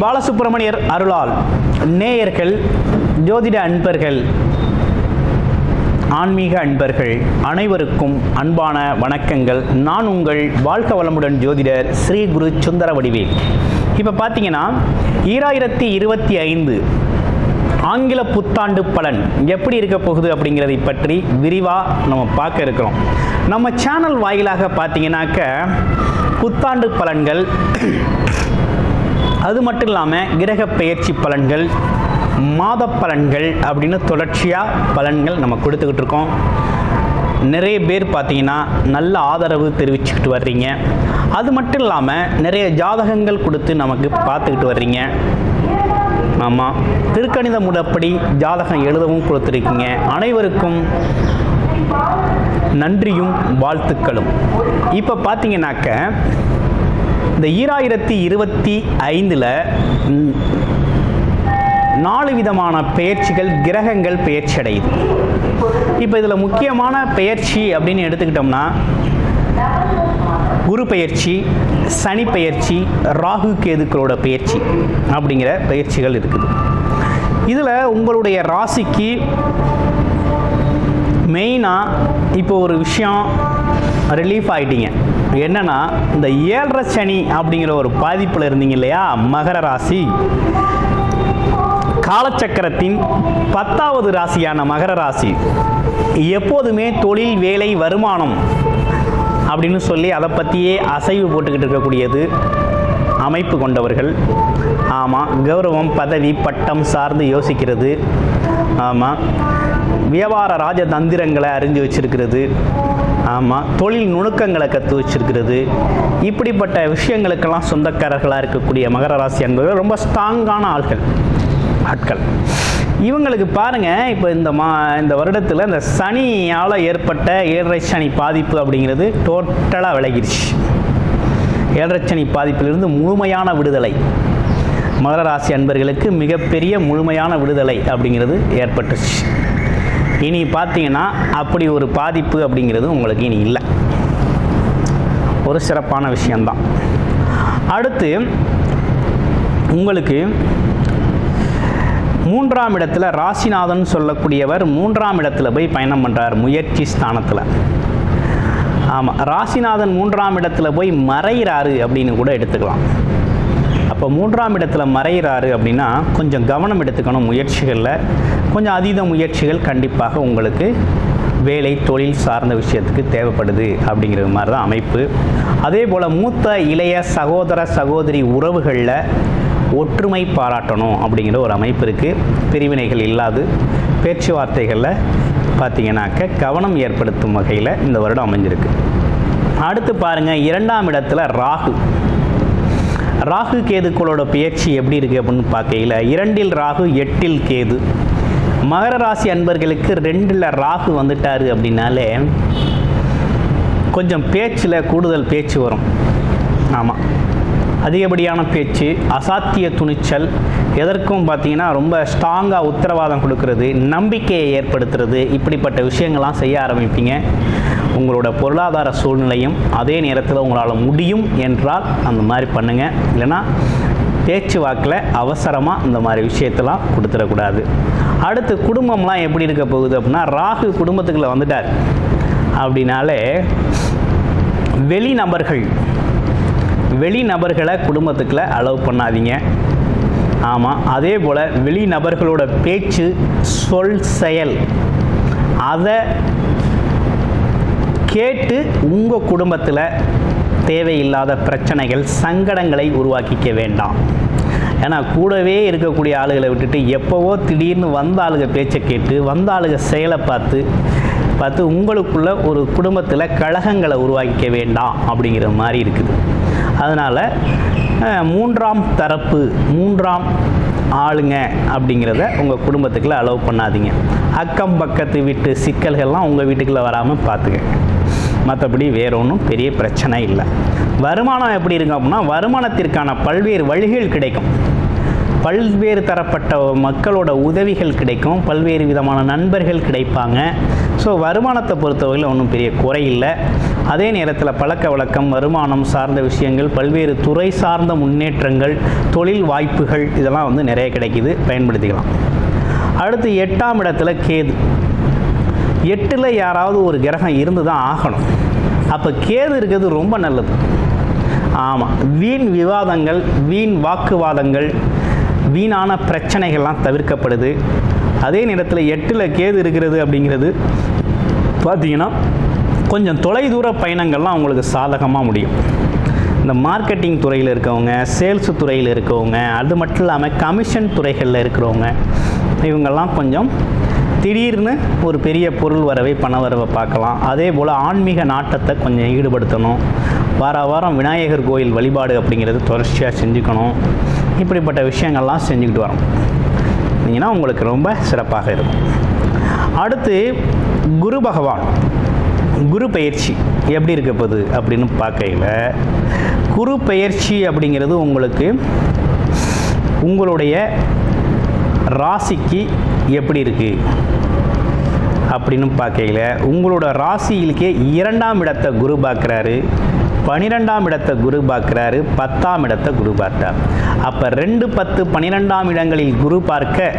பாலசுப்ரமணியர் அருளால் நேயர்கள், ஜோதிட அன்பர்கள், ஆன்மீக அன்பர்கள் அனைவருக்கும் அன்பான வணக்கங்கள். நான் உங்கள் வாழ்க வளமுடன் ஜோதிடர் ஸ்ரீ குரு சுந்தரவடிவேல். இப்போ பார்த்தீங்கன்னா 2025 ஆங்கில புத்தாண்டு பலன் எப்படி இருக்க போகுது அப்படிங்கிறதை பற்றி விரிவாக நம்ம பார்க்க இருக்கிறோம். நம்ம சேனல் வாயிலாக பார்த்தீங்கன்னாக்க புத்தாண்டு பலன்கள், அது மட்டும் இல்லாமல் கிரக பெயர்ச்சி பலன்கள், மாத பலன்கள் அப்படின்னு தொடர்ச்சியாக பலன்கள் நம்ம கொடுத்துக்கிட்டு இருக்கோம். நிறைய பேர் பார்த்தீங்கன்னா நல்ல ஆதரவு தெரிவிச்சுக்கிட்டு வர்றீங்க. அது மட்டும் இல்லாமல் நிறைய ஜாதகங்கள் கொடுத்து நமக்கு பார்த்துக்கிட்டு வர்றீங்க. ஆமாம், திருக்கணித முறைப்படி ஜாதகம் எழுதவும் கொடுத்துருக்கீங்க. அனைவருக்கும் நன்றியும் வாழ்த்துக்களும். இப்போ பார்த்தீங்கன்னாக்க இந்த 2025 4 விதமான பெயர்ச்சிகள், கிரகங்கள் பெயர்ச்சி அடையுது. இப்போ இதில் முக்கியமான பெயர்ச்சி அப்படின்னு எடுத்துக்கிட்டோம்னா குரு பெயர்ச்சி, சனி பெயர்ச்சி, ராகு கேதுக்களோட பெயர்ச்சி அப்படிங்கிற பெயர்ச்சிகள் இருக்குது. இதில் உங்களுடைய ராசிக்கு மெயினாக இப்போ ஒரு விஷயம் ரிலீஃப் ஆகிட்டீங்க. என்னன்னா, இந்த 7.5 சனி அப்படிங்கிற ஒரு பாதிப்பில் இருந்தீங்க இல்லையா, மகர ராசி. காலச்சக்கரத்தின் 10வது ராசியான மகர ராசி எப்போதுமே தொழில், வேலை, வருமானம் அப்படின்னு சொல்லி அதை பற்றியே அசைவு போட்டுக்கிட்டு இருக்கக்கூடியது அமைப்பு கொண்டவர்கள். ஆமாம், கௌரவம், பதவி, பட்டம் சார்ந்து யோசிக்கிறது. ஆமாம், வியாபார ராஜதந்திரங்களை அறிஞ்சு வச்சிருக்கிறது. ஆமாம், தொழில் நுணுக்கங்களை கற்று வச்சிருக்கிறது. இப்படிப்பட்ட விஷயங்களுக்கெல்லாம் சொந்தக்காரர்களாக இருக்கக்கூடிய மகர ராசி என்பது ரொம்ப ஸ்ட்ராங்கான ஆட்கள். இவங்களுக்கு பாருங்கள், இப்போ இந்த வருடத்தில் இந்த சனியால் ஏற்பட்ட 7.5 சனி பாதிப்பு அப்படிங்கிறது டோட்டலாக விலகிடுச்சு. 7.5 சனி பாதிப்பிலிருந்து முழுமையான விடுதலை மகர ராசி அன்பர்களுக்கு மிகப்பெரிய முழுமையான விடுதலை அப்படிங்கிறது ஏற்பட்டுச்சு. இனி பார்த்தீங்கன்னா அப்படி ஒரு பாதிப்பு அப்படிங்கிறது உங்களுக்கு இனி இல்லை. ஒரு சிறப்பான விஷயந்தான். அடுத்து உங்களுக்கு 3ஆம் இடத்துல ராசிநாதன் சொல்லக்கூடியவர் 3ஆம் இடத்துல போய் பயணம் பண்ணுறார், முயற்சி ஸ்தானத்தில். ஆமாம், ராசிநாதன் 3ஆம் இடத்துல போய் மறைகிறாரு அப்படின்னு கூட எடுத்துக்கலாம். அப்போ 3ஆம் இடத்துல மறைகிறாரு அப்படின்னா கொஞ்சம் கவனம் எடுத்துக்கணும். முயற்சிகளில் கொஞ்சம் அதீத முயற்சிகள் கண்டிப்பாக உங்களுக்கு வேலை, தொழில் சார்ந்த விஷயத்துக்கு தேவைப்படுது அப்படிங்கிற மாதிரி தான் அமைப்பு. அதே போல் மூத்த, இளைய சகோதர, சகோதரி உறவுகளில் ஒற்றுமை பாராட்டணும் அப்படிங்கிற ஒரு அமைப்பு இருக்குது. பிரிவினைகள் இல்லாது பேச்சுவார்த்தைகளில் பார்த்தீங்கன்னாக்க கவனம் ஏற்படுத்தும் வகையில் இந்த வருடம் அமைஞ்சிருக்கு. அடுத்து பாருங்கள், 2ஆம் இடத்துல ராகு கேதுக்களோட பெயர்ச்சி எப்படி இருக்குது அப்படின்னு பார்க்கையில் 2இல் ராகு, 8இல் கேது. மகர ராசி அன்பர்களுக்கு 2இல் ராகு வந்துட்டார் அப்படின்னாலே கொஞ்சம் பேச்சில் கூடுதல் பேச்சு வரும். ஆமாம், அதிகப்படியான பேச்சு, அசாத்திய துணிச்சல், எதற்கும் பார்த்தீங்கன்னா ரொம்ப ஸ்ட்ராங்காக உத்தரவாதம் கொடுக்கறது, நம்பிக்கையை ஏற்படுத்துறது, இப்படிப்பட்ட விஷயங்கள்லாம் செய்ய ஆரம்பிப்பீங்க. உங்களோட பொருளாதார சூழ்நிலையும் அதே நேரத்தில் உங்களால் முடியும் என்றால் அந்த மாதிரி பண்ணுங்கள். இல்லைன்னா பேச்சு வாக்கில் அவசரமாக இந்த மாதிரி விஷயத்தெல்லாம் கொடுத்துடக்கூடாது. அடுத்து குடும்பம்லாம் எப்படி இருக்க போகுது அப்படின்னா, ராகு குடும்பத்துக்குள்ளே வந்துட்டார் அப்படின்னாலே வெளிநபர்களை குடும்பத்துக்குள்ள அலோவ் பண்ணாதீங்க. ஆமாம், அதே போல் வெளிநபர்களோட பேச்சு, சொல், செயல் அதை கேட்டு உங்கள் குடும்பத்தில் தேவையில்லாத பிரச்சனைகள், சங்கடங்களை உருவாக்கிக்க வேண்டாம். ஏன்னா கூடவே இருக்கக்கூடிய ஆளுகளை விட்டுட்டு எப்போவோ திடீர்னு வந்த ஆளுக பேச்சை கேட்டு, வந்த ஆளுக செயலை பார்த்து உங்களுக்குள்ள ஒரு குடும்பத்தில் கழகங்களை உருவாக்கிக்க வேண்டாம் அப்படிங்கிற மாதிரி இருக்குது. அதனால் 3ஆம் தரப்பு, 3ஆம் ஆளுங்க அப்படிங்கிறத உங்கள் குடும்பத்துக்குள்ளே அலோவ் பண்ணாதீங்க. அக்கம் பக்கத்து வீட்டு சிக்கல்கள்லாம் உங்கள் வீட்டுக்குள்ளே வராமல் பார்த்துக்க. மற்றபடி வேற ஒன்றும் பெரிய பிரச்சனை இல்லை. வருமானம் எப்படி இருக்கும் அப்படின்னா, வருமானத்திற்கான பல்வேறு வழிகள் கிடைக்கும். பல்வேறு தரப்பட்ட மக்களோட உதவிகள் கிடைக்கும், பல்வேறு விதமான நண்பர்கள் கிடைப்பாங்க. ஸோ வருமானத்தை பொறுத்தவரையில் ஒன்றும் பெரிய குறை இல்லை. அதே நேரத்தில் பழக்க வழக்கம், வருமானம் சார்ந்த விஷயங்கள், பல்வேறு துறை சார்ந்த முன்னேற்றங்கள், தொழில் வாய்ப்புகள் இதெல்லாம் வந்து நிறைய கிடைக்கிது, பயன்படுத்திக்கலாம். அடுத்து 8ஆம் இடத்துல கேது. 8ல் யாராவது ஒரு கிரகம் இருந்து தான் ஆகணும். அப்போ கேது இருக்கிறது ரொம்ப நல்லது. ஆமாம், வீண் விவாதங்கள், வீண் வாக்குவாதங்கள், வீணான பிரச்சனைகள்லாம் தவிர்க்கப்படுது. அதே நேரத்தில் 8ல் கேது இருக்கிறது அப்படிங்கிறது பார்த்திங்கன்னா கொஞ்சம் தொலைதூர பயணங்கள்லாம் அவங்களுக்கு சாதகமாக முடியும். இந்த மார்க்கெட்டிங் துறையில் இருக்கவங்க, சேல்ஸ் துறையில் இருக்கவங்க, அது மட்டும் இல்லாமல் கமிஷன் துறைகளில் இருக்கிறவங்க, இவங்கெல்லாம் கொஞ்சம் திடீர்னு ஒரு பெரிய பொருள் வரவை, பண வரவை பார்க்கலாம். அதே போல் ஆன்மீக நாட்டத்தை கொஞ்சம் ஈடுபடுத்தணும். வாரம் விநாயகர் கோயில் வழிபாடு அப்படிங்கிறது தொடர்ச்சியாக செஞ்சுக்கணும். இப்படிப்பட்ட விஷயங்கள்லாம் செஞ்சுக்கிட்டு வரோம் நீங்கன்னா உங்களுக்கு ரொம்ப சிறப்பாக இருக்கும். அடுத்து குரு பகவான், குரு பயிற்சி எப்படி இருக்க போகுது அப்படின்னு பார்க்கையில், குரு பயிற்சி அப்படிங்கிறது உங்களுக்கு உங்களுடைய ராசிக்கு எப்படி இருக்குது அப்படின்னு பார்க்கையில், உங்களோட ராசியிலுக்கே 2ஆம் இடத்தை குரு பார்க்குறாரு, 12ஆம் இடத்தை குரு பார்க்குறாரு, 10ஆம் இடத்தை குரு பார்த்தார். அப்போ 2, 10, 12ஆம் இடங்களில் குரு பார்க்க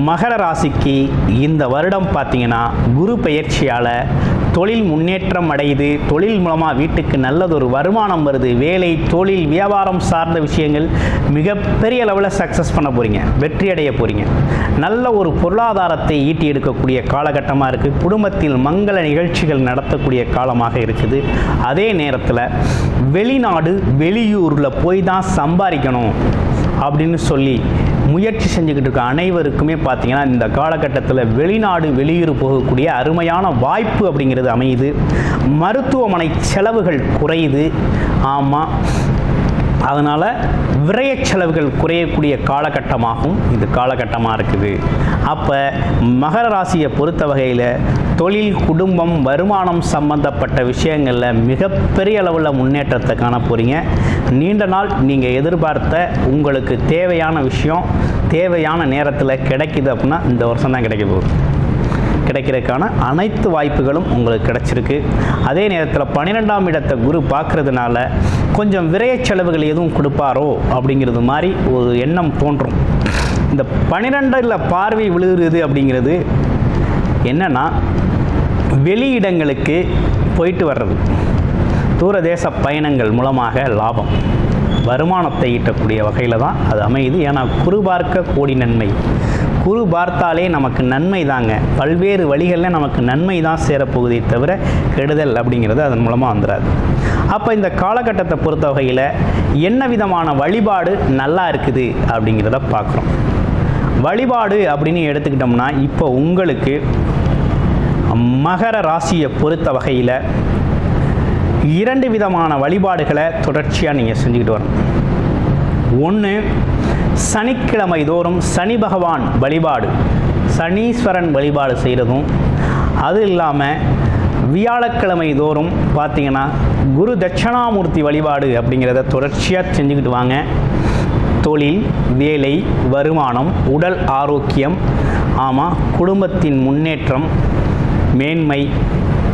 மகர ராசிக்கு இந்த வருடம் பார்த்திங்கன்னா குரு பயிற்சியால் தொழில் முன்னேற்றம் அடையுது. தொழில் மூலமாக வீட்டுக்கு நல்லதொரு வருமானம் வருது. வேலை, தொழில், வியாபாரம் சார்ந்த விஷயங்கள் மிகப்பெரிய லெவலில் சக்ஸஸ் பண்ண போகிறீங்க, வெற்றி அடைய போகிறீங்க. நல்ல ஒரு பொருளாதாரத்தை ஈட்டி எடுக்கக்கூடிய காலகட்டமாக இருக்குது. குடும்பத்தில் மங்கள நிகழ்ச்சிகள் நடத்தக்கூடிய காலமாக இருக்குது. அதே நேரத்தில் வெளிநாடு, வெளியூரில் போய் தான் சம்பாதிக்கணும் அப்படின்னு சொல்லி முயற்சி செஞ்சுக்கிட்டு இருக்க அனைவருக்குமே பார்த்திங்கன்னா இந்த காலகட்டத்தில் வெளிநாடு, வெளியூர் போகக்கூடிய அருமையான வாய்ப்பு அப்படிங்கிறது அமையுது. மருத்துவமனை செலவுகள் குறையுது. ஆமாம், அதனால் விரய செலவுகள் குறையக்கூடிய காலகட்டமாகவும் இது காலகட்டமாக இருக்குது. அப்போ மகர ராசியை பொறுத்த வகையில் தொழில், குடும்பம், வருமானம் சம்பந்தப்பட்ட விஷயங்களில் மிகப்பெரிய அளவில் முன்னேற்றத்தை காண போகிறீங்க. நீண்ட நாள் நீங்கள் எதிர்பார்த்த உங்களுக்கு தேவையான விஷயம் தேவையான நேரத்தில் கிடைக்குது அப்படின்னா இந்த வருஷம் தான் கிடைக்க போகுது. கிடைக்கிறதுக்கான அனைத்து வாய்ப்புகளும் உங்களுக்கு கிடைச்சிருக்கு. அதே நேரத்தில் 12ஆம் இடத்தை குரு பார்க்கறதுனால கொஞ்சம் விரய செலவுகள் எதுவும் கொடுப்பாரோ அப்படிங்கிறது மாதிரி ஒரு எண்ணம் தோன்றும். இந்த 12ல் பார்வை விழுகிறது அப்படிங்கிறது என்னன்னா, வெளியிடங்களுக்கு போயிட்டு வர்றது, தூரதேச பயணங்கள் மூலமாக லாபம், வருமானத்தை ஈட்டக்கூடிய வகையில் தான் அது அமையுது. ஏன்னா குரு பார்க்க கோடி நன்மை. குரு பார்த்தாலே நமக்கு நன்மை தாங்க. பல்வேறு வழிகளில் நமக்கு நன்மை தான் சேரப்போகுதே தவிர கெடுதல் அப்படிங்கிறது அதன் மூலமாக வந்துடாது. அப்போ இந்த காலகட்டத்தை பொறுத்த வகையில் என்ன விதமான வழிபாடு நல்லா இருக்குது அப்படிங்கிறத பார்க்குறோம். வழிபாடு அப்படின்னு எடுத்துக்கிட்டோம்னா, இப்போ உங்களுக்கு மகர ராசியை பொறுத்த வகையில் 2 விதமான வழிபாடுகளை தொடர்ச்சியாக நீங்கள் செஞ்சுக்கிட்டு வரணும். ஒன்று, சனிக்கிழமை தோறும் சனி பகவான் வழிபாடு, சனீஸ்வரன் வழிபாடு செய்கிறதும், அது இல்லாமல் வியாழக்கிழமை தோறும் பார்த்திங்கன்னா குரு தட்சிணாமூர்த்தி வழிபாடு அப்படிங்கிறத தொடர்ச்சியாக செஞ்சுக்கிட்டு வாங்க. தொழில், வேலை, வருமானம், உடல் ஆரோக்கியம், ஆமாம், குடும்பத்தின் முன்னேற்றம், மேன்மை,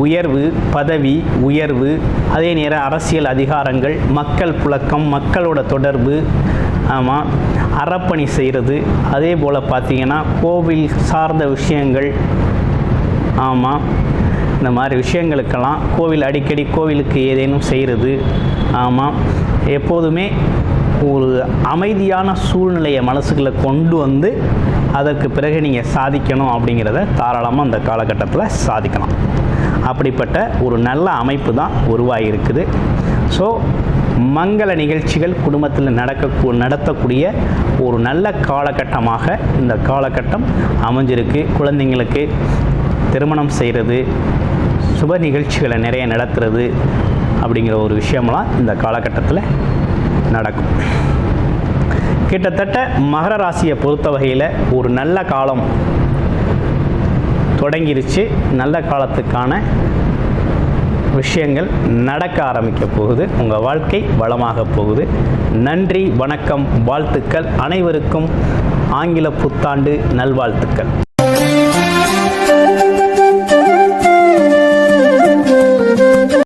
உயர்வு, பதவி உயர்வு, அதே நேரம் அரசியல் அதிகாரங்கள், மக்கள் புழக்கம், மக்களோட தொடர்பு, ஆமாம், அறப்பணி செய்கிறது, அதே போல் பார்த்திங்கன்னா கோவில் சார்ந்த விஷயங்கள், ஆமாம், இந்த மாதிரி விஷயங்களுக்கெல்லாம் கோவில், அடிக்கடி கோவிலுக்கு ஏதேனும் செய்கிறது, ஆமாம், எப்போதுமே ஒரு அமைதியான சூழ்நிலையை மனசுக்குள்ளே கொண்டு வந்து அதற்கு பிறகு நீங்கள் சாதிக்கணும் அப்படிங்கிறத தாராளமாக அந்த காலகட்டத்தில் சாதிக்கலாம். அப்படிப்பட்ட ஒரு நல்ல அமைப்பு தான் உருவாகியிருக்குது. ஸோ மங்கள நிகழ்ச்சிகள் குடும்பத்தில் நடத்தக்கூடிய ஒரு நல்ல காலகட்டமாக இந்த காலகட்டம் அமைஞ்சிருக்கு. குழந்தைங்களுக்கு திருமணம் செய்கிறது, சுப நிகழ்ச்சிகளை நிறைய நடத்துறது அப்படிங்கிற ஒரு விஷயமெல்லாம் இந்த காலகட்டத்தில் நடக்கும். கிட்டத்தட்ட மகர ராசியை பொறுத்த வகையில் ஒரு நல்ல காலம் தொடங்கிருச்சு. நல்ல காலத்துக்கான விஷயங்கள் நடக்க ஆரம்பிக்க போகுது. உங்கள் வாழ்க்கை வளமாக போகுது. நன்றி, வணக்கம், வாழ்த்துக்கள். அனைவருக்கும் ஆங்கில புத்தாண்டு நல்வாழ்த்துக்கள்.